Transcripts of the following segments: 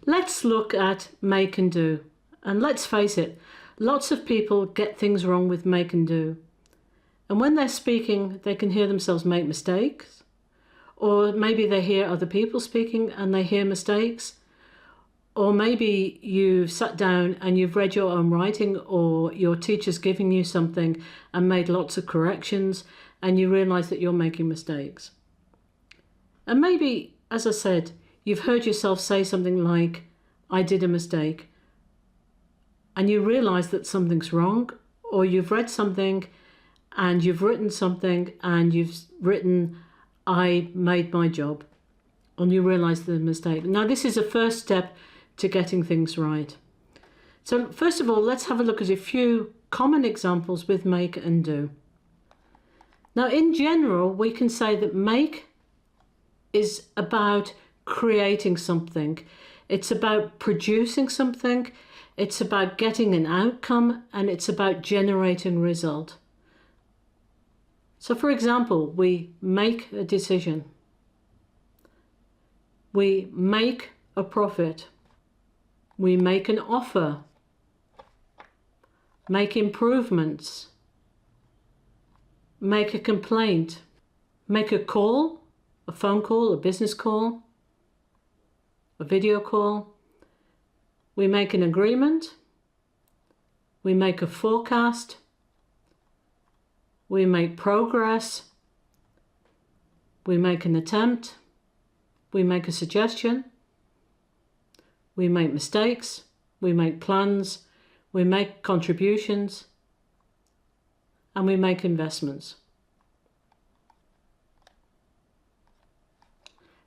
Let's look at make and do. And let's face it, lots of people get things wrong with make and do. And when they're speaking, they can hear themselves make mistakes. Or maybe they hear other people speaking and they hear mistakes. Or maybe you've sat down and you've read your own writing, or your teacher's giving you something and made lots of corrections, and you realise that you're making mistakes. And maybe, as I said, you've heard yourself say something like, I did a mistake, and you realise that something's wrong, or you've read something and you've written something and you've written, I made my job, and you realise the mistake. Now, this is a first step to getting things right. So first of all, let's have a look at a few common examples with make and do. Now, in general, we can say that make is about creating something. It's about producing something. It's about getting an outcome, and it's about generating a result. So for example, we make a decision. We make a profit. We make an offer. Make improvements. Make a complaint. Make a call, a phone call, a business call, a video call. We make an agreement. We make a forecast. We make progress. We make an attempt. We make a suggestion. We make mistakes. We make plans. We make contributions. And we make investments.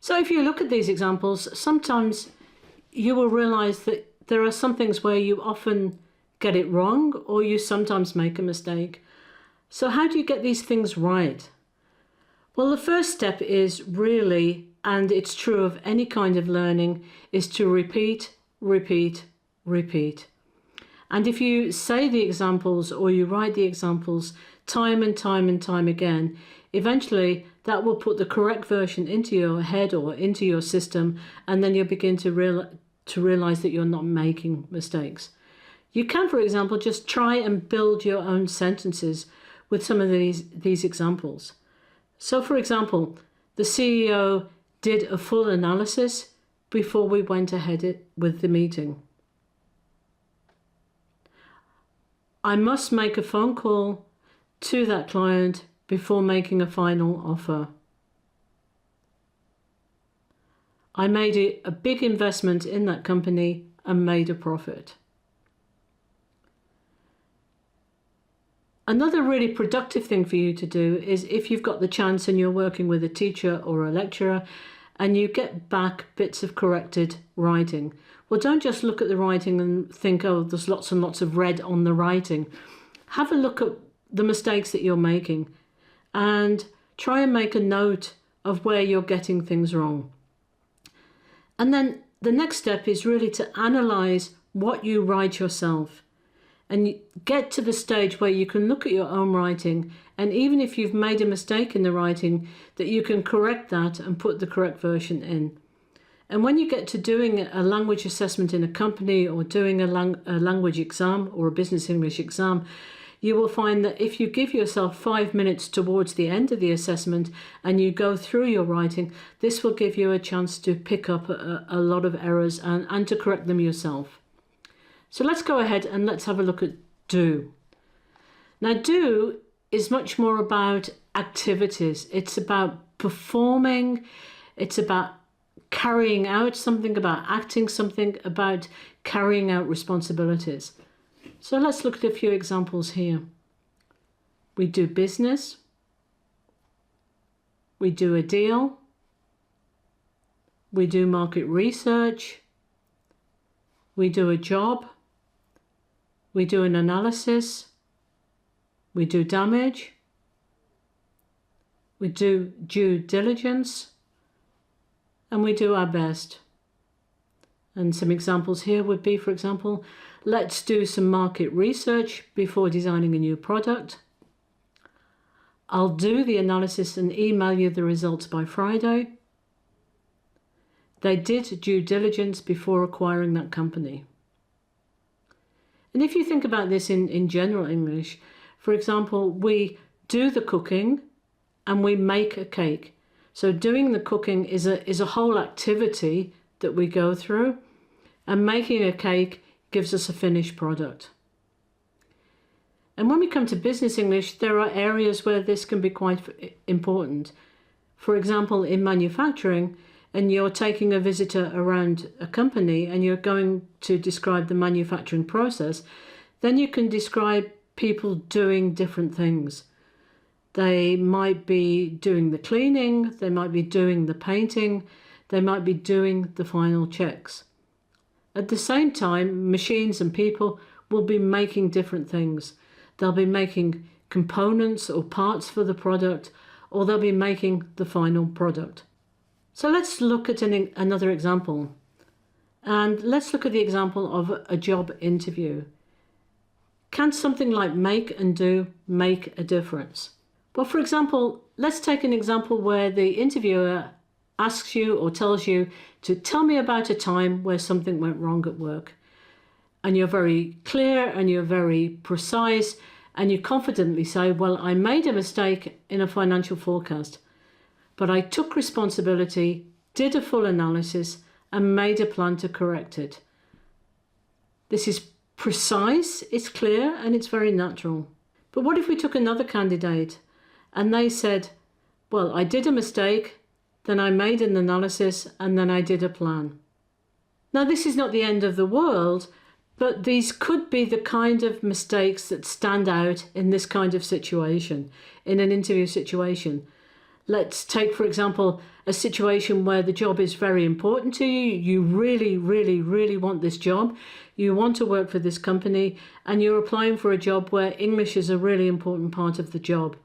So if you look at these examples, sometimes you will realize that there are some things where you often get it wrong, or you sometimes make a mistake. So how do you get these things right? Well, the first step is really, and it's true of any kind of learning, is to repeat, repeat, repeat. And if you say the examples or you write the examples time and time and time again, eventually that will put the correct version into your head or into your system, and then you'll begin to realize that you're not making mistakes. You can, for example, just try and build your own sentences with some of these examples. So for example, the CEO did a full analysis before we went ahead with the meeting. I must make a phone call to that client before making a final offer. I made a big investment in that company and made a profit. Another really productive thing for you to do is, if you've got the chance and you're working with a teacher or a lecturer and you get back bits of corrected writing, well, don't just look at the writing and think, oh, there's lots and lots of red on the writing. Have a look at the mistakes that you're making and try and make a note of where you're getting things wrong. And then the next step is really to analyze what you write yourself, and get to the stage where you can look at your own writing, and even if you've made a mistake in the writing, that you can correct that and put the correct version in. And when you get to doing a language assessment in a company, or doing a language exam or a business English exam, you will find that if you give yourself 5 minutes towards the end of the assessment and you go through your writing, this will give you a chance to pick up a lot of errors and to correct them yourself. So let's go ahead and let's have a look at do. Now, do is much more about activities. It's about performing. It's about carrying out something, about acting something, about carrying out responsibilities. So let's look at a few examples here. We do business. We do a deal. We do market research. We do a job. We do an analysis. We do damage. We do due diligence. And we do our best. And some examples here would be, for example, let's do some market research before designing a new product. I'll do the analysis and email you the results by Friday. They did due diligence before acquiring that company. And if you think about this in general English, for example, we do the cooking and we make a cake. So doing the cooking is a whole activity that we go through, and making a cake gives us a finished product. And when we come to business English, there are areas where this can be quite important. For example, in manufacturing, and you're taking a visitor around a company and you're going to describe the manufacturing process, then you can describe people doing different things. They might be doing the cleaning, they might be doing the painting, they might be doing the final checks. At the same time, machines and people will be making different things. They'll be making components or parts for the product, or they'll be making the final product. So let's look at another example. And let's look at the example of a job interview. Can something like make and do make a difference? Well, for example, let's take an example where the interviewer asks you or tells you to tell me about a time where something went wrong at work. And you're very clear and you're very precise, and you confidently say, well, I made a mistake in a financial forecast, but I took responsibility, did a full analysis, and made a plan to correct it. This is precise, it's clear, and it's very natural. But what if we took another candidate and they said, well, I did a mistake, then I made an analysis, and then I did a plan. Now, this is not the end of the world, but these could be the kind of mistakes that stand out in this kind of situation, in an interview situation. Let's take, for example, a situation where the job is very important to you. You really, really, really want this job. You want to work for this company, and you're applying for a job where English is a really important part of the job.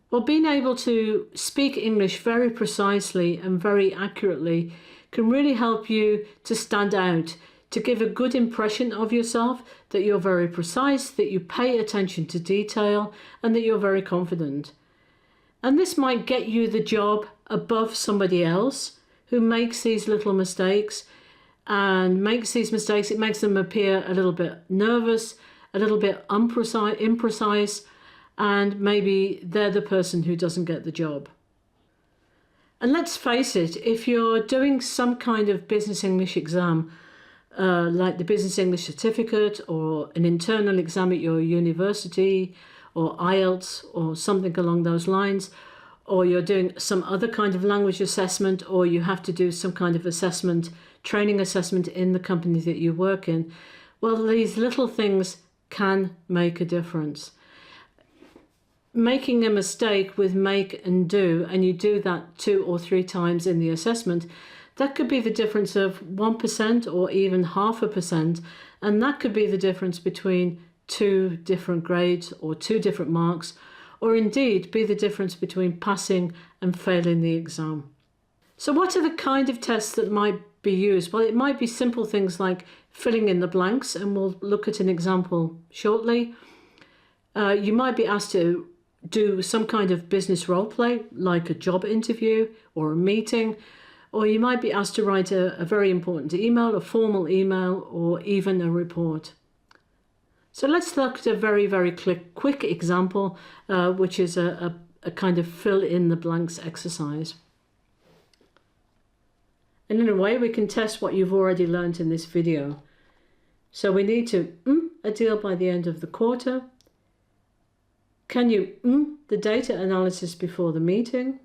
Well, being able to speak English very precisely and very accurately can really help you to stand out, to give a good impression of yourself, that you're very precise, that you pay attention to detail, and that you're very confident. And this might get you the job above somebody else who makes these little mistakes and makes these mistakes. It makes them appear a little bit nervous, a little bit imprecise, and maybe they're the person who doesn't get the job. And let's face it, if you're doing some kind of business English exam, like the Business English Certificate or an internal exam at your university or IELTS or something along those lines, or you're doing some other kind of language assessment, or you have to do some kind of assessment, training assessment in the company that you work in, well, these little things can make a difference. Making a mistake with make and do, and you do that 2 or 3 times in the assessment, that could be the difference of 1% or even 0.5%, and that could be the difference between 2 different grades or 2 different marks, or indeed be the difference between passing and failing the exam. So what are the kind of tests that might be used? Well, it might be simple things like filling in the blanks, and we'll look at an example shortly. You might be asked to do some kind of business role play, like a job interview or a meeting, or you might be asked to write a very important email, a formal email, or even a report. So let's look at a very, very quick example, which is a kind of fill in the blanks exercise. And in a way, we can test what you've already learned in this video. So we need to a deal by the end of the quarter. Can you the data analysis before the meeting?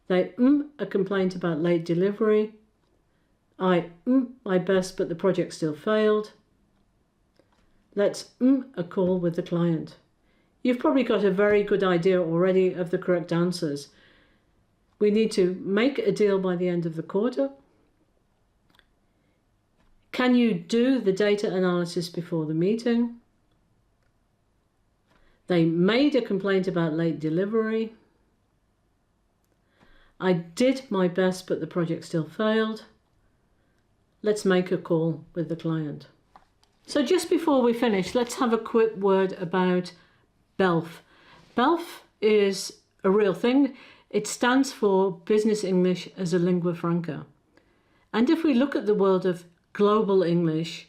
They a complaint about late delivery. I my best, but the project still failed. Let's a call with the client. You've probably got a very good idea already of the correct answers. We need to make a deal by the end of the quarter. Can you do the data analysis before the meeting? They made a complaint about late delivery. I did my best, but the project still failed. Let's make a call with the client. So just before we finish, let's have a quick word about BELF. BELF is a real thing. It stands for Business English as a Lingua Franca. And if we look at the world of global English,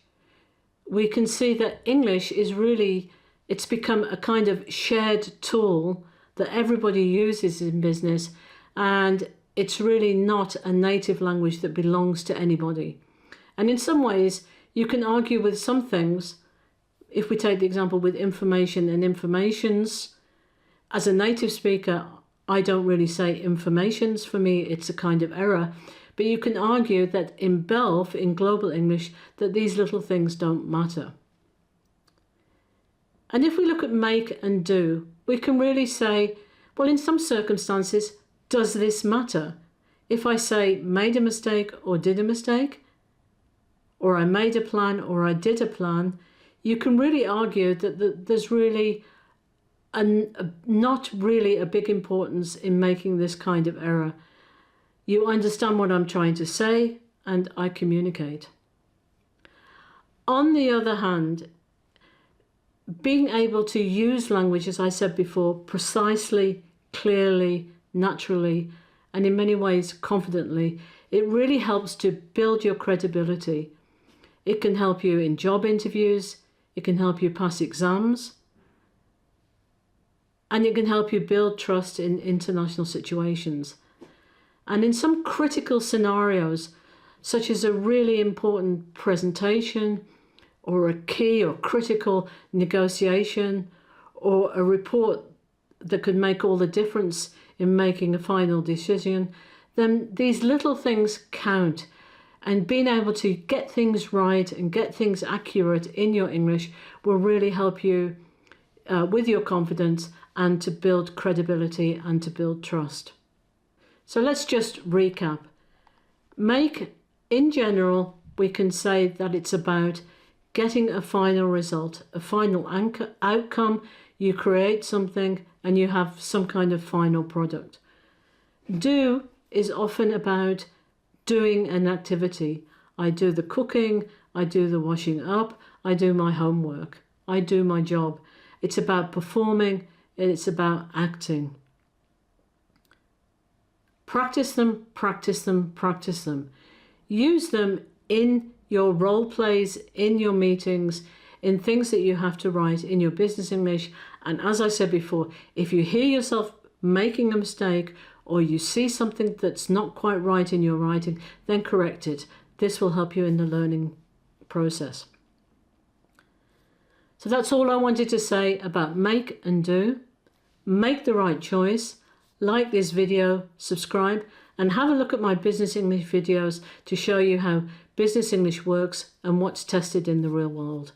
we can see that English is really, it's become a kind of shared tool that everybody uses in business, and it's really not a native language that belongs to anybody. And in some ways, you can argue with some things. If we take the example with information and informations, as a native speaker, I don't really say informations. For me, it's a kind of error. But you can argue that in BELF, in global English, that these little things don't matter. And if we look at make and do, we can really say, well, in some circumstances, does this matter? If I say made a mistake or did a mistake, or I made a plan or I did a plan, you can really argue that there's really not really a big importance in making this kind of error. You understand what I'm trying to say, and I communicate. On the other hand, being able to use language, as I said before, precisely, clearly, naturally, and in many ways confidently, it really helps to build your credibility. It can help you in job interviews, it can help you pass exams, and it can help you build trust in international situations. And in some critical scenarios, such as a really important presentation, or a key or critical negotiation, or a report that could make all the difference in making a final decision, then these little things count. And being able to get things right and get things accurate in your English will really help you with your confidence and to build credibility and to build trust. So let's just recap. Make, in general, we can say that it's about getting a final result, a final outcome. You create something and you have some kind of final product. Do is often about doing an activity. I do the cooking, I do the washing up, I do my homework, I do my job. It's about performing, it's about acting. Practice them, practice them, practice them. Use them in your role plays, in your meetings, in things that you have to write in your business English. And as I said before, if you hear yourself making a mistake or you see something that's not quite right in your writing, then correct it. This will help you in the learning process. So that's all I wanted to say about make and do. Make the right choice. Like this video, subscribe, and have a look at my business English videos to show you how business English works and what's tested in the real world.